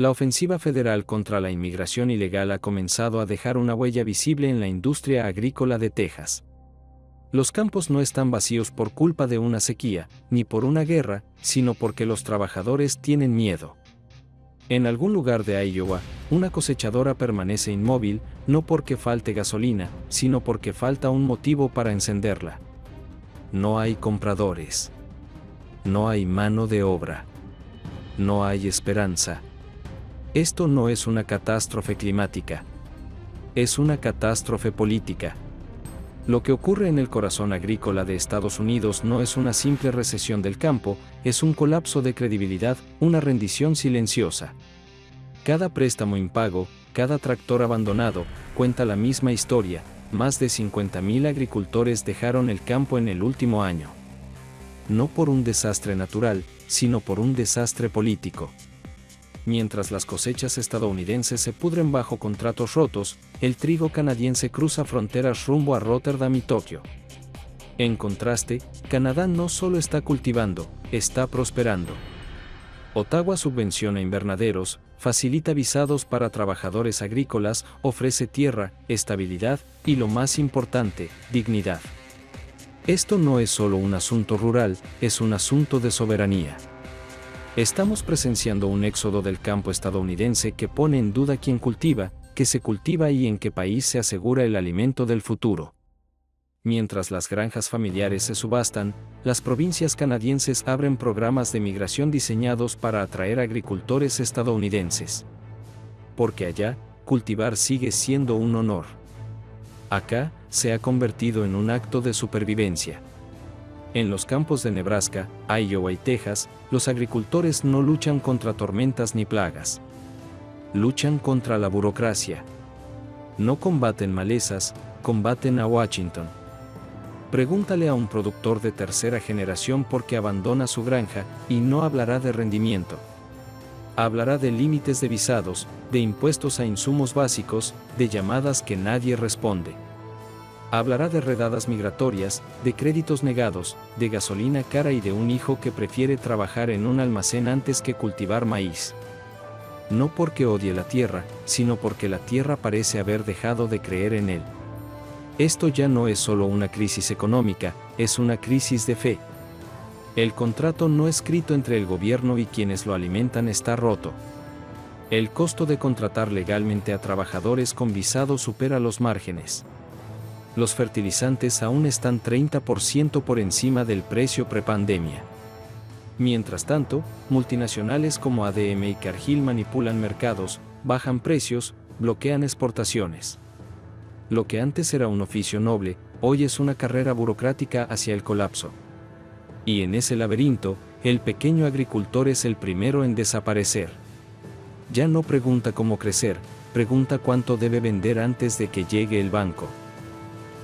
La ofensiva federal contra la inmigración ilegal ha comenzado a dejar una huella visible en la industria agrícola de Texas. Los campos no están vacíos por culpa de una sequía, ni por una guerra, sino porque los trabajadores tienen miedo. En algún lugar de Iowa, una cosechadora permanece inmóvil, no porque falte gasolina, sino porque falta un motivo para encenderla. No hay compradores. No hay mano de obra. No hay esperanza. Esto no es una catástrofe climática. Es una catástrofe política. Lo que ocurre en el corazón agrícola de Estados Unidos no es una simple recesión del campo, es un colapso de credibilidad, una rendición silenciosa. Cada préstamo impago, cada tractor abandonado, cuenta la misma historia. Más de 50,000 agricultores dejaron el campo en el último año. No por un desastre natural, sino por un desastre político. Mientras las cosechas estadounidenses se pudren bajo contratos rotos, el trigo canadiense cruza fronteras rumbo a Rotterdam y Tokio. En contraste, Canadá no solo está cultivando, está prosperando. Ottawa subvenciona invernaderos, facilita visados para trabajadores agrícolas, ofrece tierra, estabilidad y, lo más importante, dignidad. Esto no es solo un asunto rural, es un asunto de soberanía. Estamos presenciando un éxodo del campo estadounidense que pone en duda quién cultiva, qué se cultiva y en qué país se asegura el alimento del futuro. Mientras las granjas familiares se subastan, las provincias canadienses abren programas de migración diseñados para atraer agricultores estadounidenses. Porque allá, cultivar sigue siendo un honor. Acá, se ha convertido en un acto de supervivencia. En los campos de Nebraska, Iowa y Texas, los agricultores no luchan contra tormentas ni plagas. Luchan contra la burocracia. No combaten malezas, combaten a Washington. Pregúntale a un productor de tercera generación por qué abandona su granja, y no hablará de rendimiento. Hablará de límites de visados, de impuestos a insumos básicos, de llamadas que nadie responde. Hablará de redadas migratorias, de créditos negados, de gasolina cara y de un hijo que prefiere trabajar en un almacén antes que cultivar maíz. No porque odie la tierra, sino porque la tierra parece haber dejado de creer en él. Esto ya no es solo una crisis económica, es una crisis de fe. El contrato no escrito entre el gobierno y quienes lo alimentan está roto. El costo de contratar legalmente a trabajadores con visado supera los márgenes. Los fertilizantes aún están 30% por encima del precio prepandemia. Mientras tanto, multinacionales como ADM y Cargill manipulan mercados, bajan precios, bloquean exportaciones. Lo que antes era un oficio noble, hoy es una carrera burocrática hacia el colapso. Y en ese laberinto, el pequeño agricultor es el primero en desaparecer. Ya no pregunta cómo crecer, pregunta cuánto debe vender antes de que llegue el banco.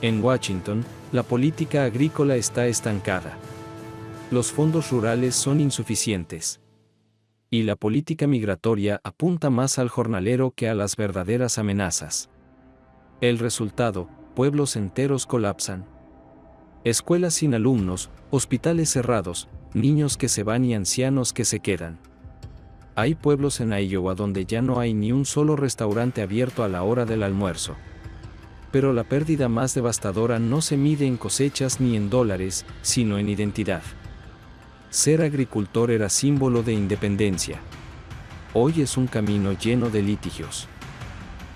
En Washington, la política agrícola está estancada. Los fondos rurales son insuficientes. Y la política migratoria apunta más al jornalero que a las verdaderas amenazas. El resultado, pueblos enteros colapsan. Escuelas sin alumnos, hospitales cerrados, niños que se van y ancianos que se quedan. Hay pueblos en Iowa donde ya no hay ni un solo restaurante abierto a la hora del almuerzo. Pero la pérdida más devastadora no se mide en cosechas ni en dólares, sino en identidad. Ser agricultor era símbolo de independencia. Hoy es un camino lleno de litigios.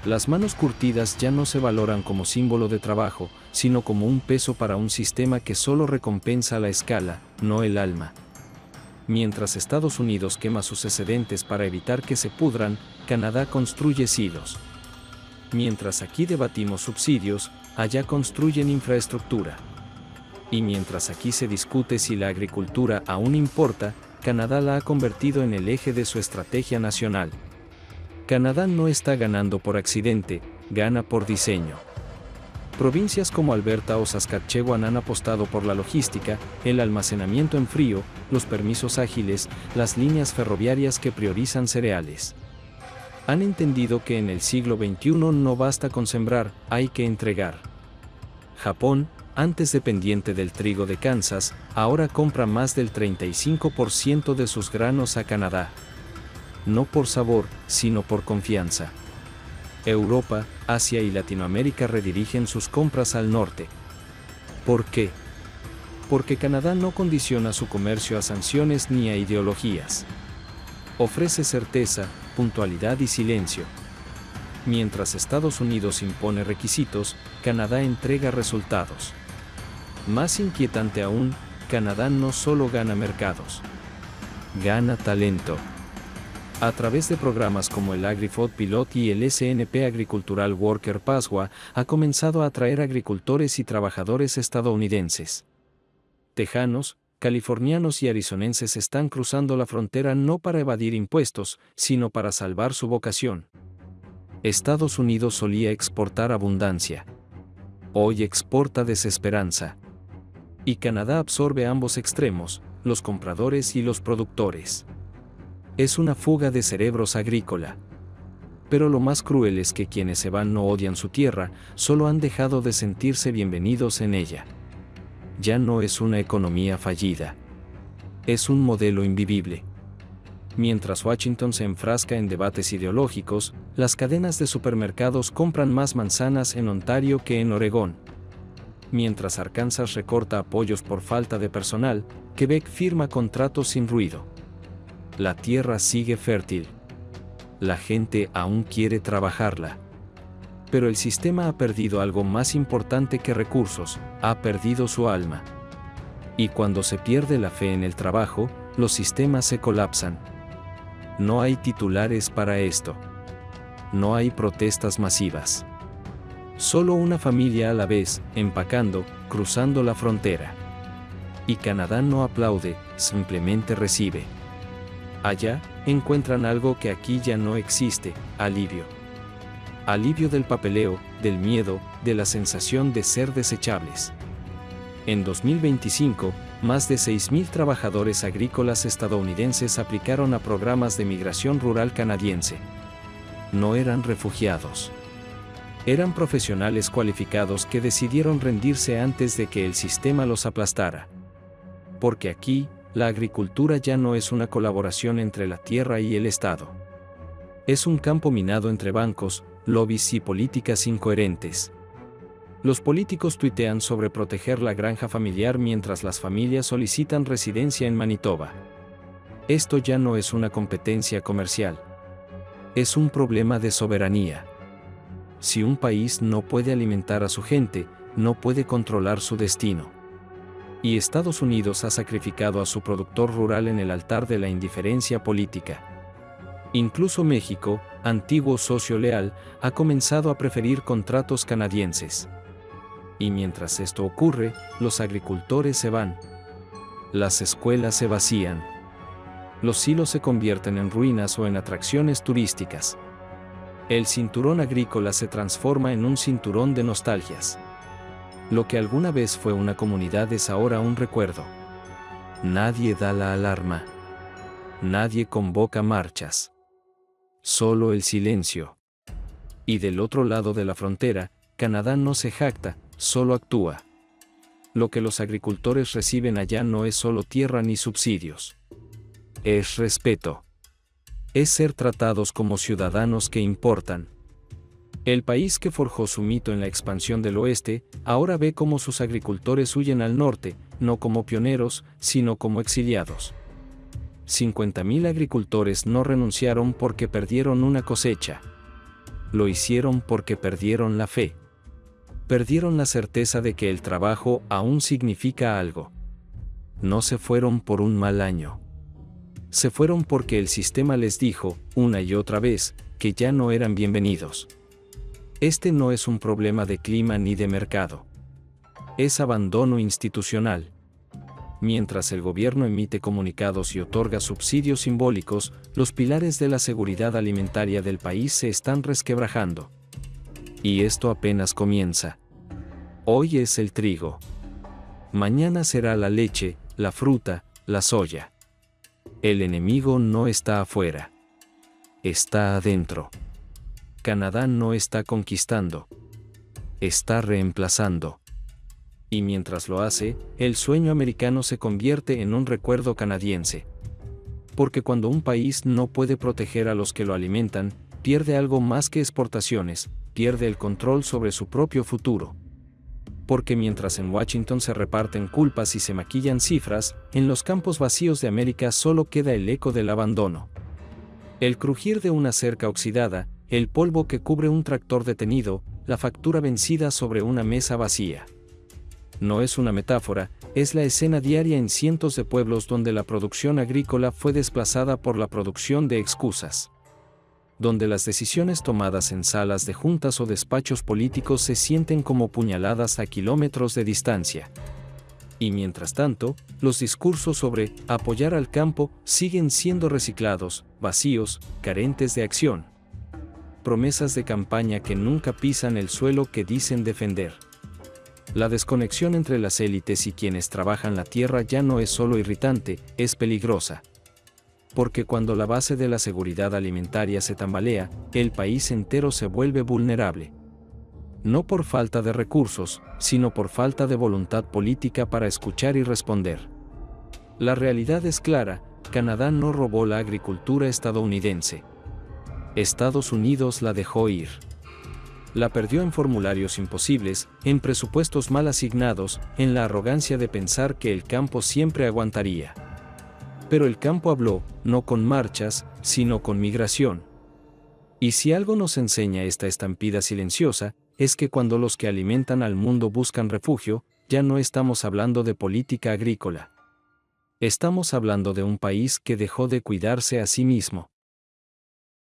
Las manos curtidas ya no se valoran como símbolo de trabajo, sino como un peso para un sistema que solo recompensa la escala, no el alma. Mientras Estados Unidos quema sus excedentes para evitar que se pudran, Canadá construye silos. Mientras aquí debatimos subsidios, allá construyen infraestructura. Y mientras aquí se discute si la agricultura aún importa, Canadá la ha convertido en el eje de su estrategia nacional. Canadá no está ganando por accidente, gana por diseño. Provincias como Alberta o Saskatchewan han apostado por la logística, el almacenamiento en frío, los permisos ágiles, las líneas ferroviarias que priorizan cereales. Han entendido que en el siglo XXI no basta con sembrar, hay que entregar. Japón, antes dependiente del trigo de Kansas, ahora compra más del 35% de sus granos a Canadá. no por sabor, sino por confianza. Europa, Asia y Latinoamérica redirigen sus compras al norte. ¿Por qué? Porque Canadá no condiciona su comercio a sanciones ni a ideologías. Ofrece certeza, puntualidad y silencio. Mientras Estados Unidos impone requisitos, Canadá entrega resultados. Más inquietante aún, Canadá no solo gana mercados, gana talento. A través de programas como el AgriFood Pilot y el SNP Agricultural Worker Paswa, ha comenzado a atraer agricultores y trabajadores estadounidenses. Tejanos, californianos y arizonenses están cruzando la frontera no para evadir impuestos, sino para salvar su vocación. Estados Unidos solía exportar abundancia. Hoy exporta desesperanza. Y Canadá absorbe ambos extremos, los compradores y los productores. Es una fuga de cerebros agrícola. Pero lo más cruel es que quienes se van no odian su tierra, solo han dejado de sentirse bienvenidos en ella. Ya no es una economía fallida. Es un modelo invivible. Mientras Washington se enfrasca en debates ideológicos, las cadenas de supermercados compran más manzanas en Ontario que en Oregón. Mientras Arkansas recorta apoyos por falta de personal, Quebec firma contratos sin ruido. La tierra sigue fértil. La gente aún quiere trabajarla. Pero el sistema ha perdido algo más importante que recursos, ha perdido su alma. Y cuando se pierde la fe en el trabajo, los sistemas se colapsan. No hay titulares para esto. No hay protestas masivas. Solo una familia a la vez, empacando, cruzando la frontera. Y Canadá no aplaude, simplemente recibe. Allá, encuentran algo que aquí ya no existe, alivio. Alivio del papeleo, del miedo, de la sensación de ser desechables. En 2025, más de 6.000 trabajadores agrícolas estadounidenses aplicaron a programas de migración rural canadiense. No eran refugiados. Eran profesionales cualificados que decidieron rendirse antes de que el sistema los aplastara. Porque aquí, la agricultura ya no es una colaboración entre la tierra y el Estado. Es un campo minado entre bancos, lobbies y políticas incoherentes. Los políticos tuitean sobre proteger la granja familiar mientras las familias solicitan residencia en Manitoba. Esto ya no es una competencia comercial. Es un problema de soberanía. Si un país no puede alimentar a su gente, no puede controlar su destino. Y Estados Unidos ha sacrificado a su productor rural en el altar de la indiferencia política. Incluso México, antiguo socio leal, ha comenzado a preferir contratos canadienses. Y mientras esto ocurre, los agricultores se van. Las escuelas se vacían. Los silos se convierten en ruinas o en atracciones turísticas. El cinturón agrícola se transforma en un cinturón de nostalgias. Lo que alguna vez fue una comunidad es ahora un recuerdo. Nadie da la alarma. Nadie convoca marchas. Solo el silencio. Y del otro lado de la frontera, Canadá no se jacta, solo actúa. Lo que los agricultores reciben allá no es solo tierra ni subsidios. Es respeto. Es ser tratados como ciudadanos que importan. El país que forjó su mito en la expansión del oeste, ahora ve cómo sus agricultores huyen al norte, no como pioneros, sino como exiliados. 50.000 agricultores no renunciaron porque perdieron una cosecha. Lo hicieron porque perdieron la fe. Perdieron la certeza de que el trabajo aún significa algo. No se fueron por un mal año. Se fueron porque el sistema les dijo, una y otra vez, que ya no eran bienvenidos. Este no es un problema de clima ni de mercado. Es abandono institucional. Mientras el gobierno emite comunicados y otorga subsidios simbólicos, los pilares de la seguridad alimentaria del país se están resquebrajando. Y esto apenas comienza. Hoy es el trigo. Mañana será la leche, la fruta, la soya. El enemigo no está afuera. Está adentro. Canadá no está conquistando. Está reemplazando. Y mientras lo hace, el sueño americano se convierte en un recuerdo canadiense. porque cuando un país no puede proteger a los que lo alimentan, pierde algo más que exportaciones, pierde el control sobre su propio futuro. Porque mientras en Washington se reparten culpas y se maquillan cifras, en los campos vacíos de América solo queda el eco del abandono. El crujir de una cerca oxidada, el polvo que cubre un tractor detenido, la factura vencida sobre una mesa vacía. No es una metáfora, es la escena diaria en cientos de pueblos donde la producción agrícola fue desplazada por la producción de excusas. Donde las decisiones tomadas en salas de juntas o despachos políticos se sienten como puñaladas a kilómetros de distancia. Y mientras tanto, los discursos sobre apoyar al campo siguen siendo reciclados, vacíos, carentes de acción. Promesas de campaña que nunca pisan el suelo que dicen defender. La desconexión entre las élites y quienes trabajan la tierra ya no es solo irritante, es peligrosa. Porque cuando la base de la seguridad alimentaria se tambalea, el país entero se vuelve vulnerable. No por falta de recursos, sino por falta de voluntad política para escuchar y responder. La realidad es clara, Canadá no robó la agricultura estadounidense. Estados Unidos la dejó ir. La perdió en formularios imposibles, en presupuestos mal asignados, en la arrogancia de pensar que el campo siempre aguantaría. Pero el campo habló, no con marchas, sino con migración. Y si algo nos enseña esta estampida silenciosa, es que cuando los que alimentan al mundo buscan refugio, ya no estamos hablando de política agrícola. Estamos hablando de un país que dejó de cuidarse a sí mismo.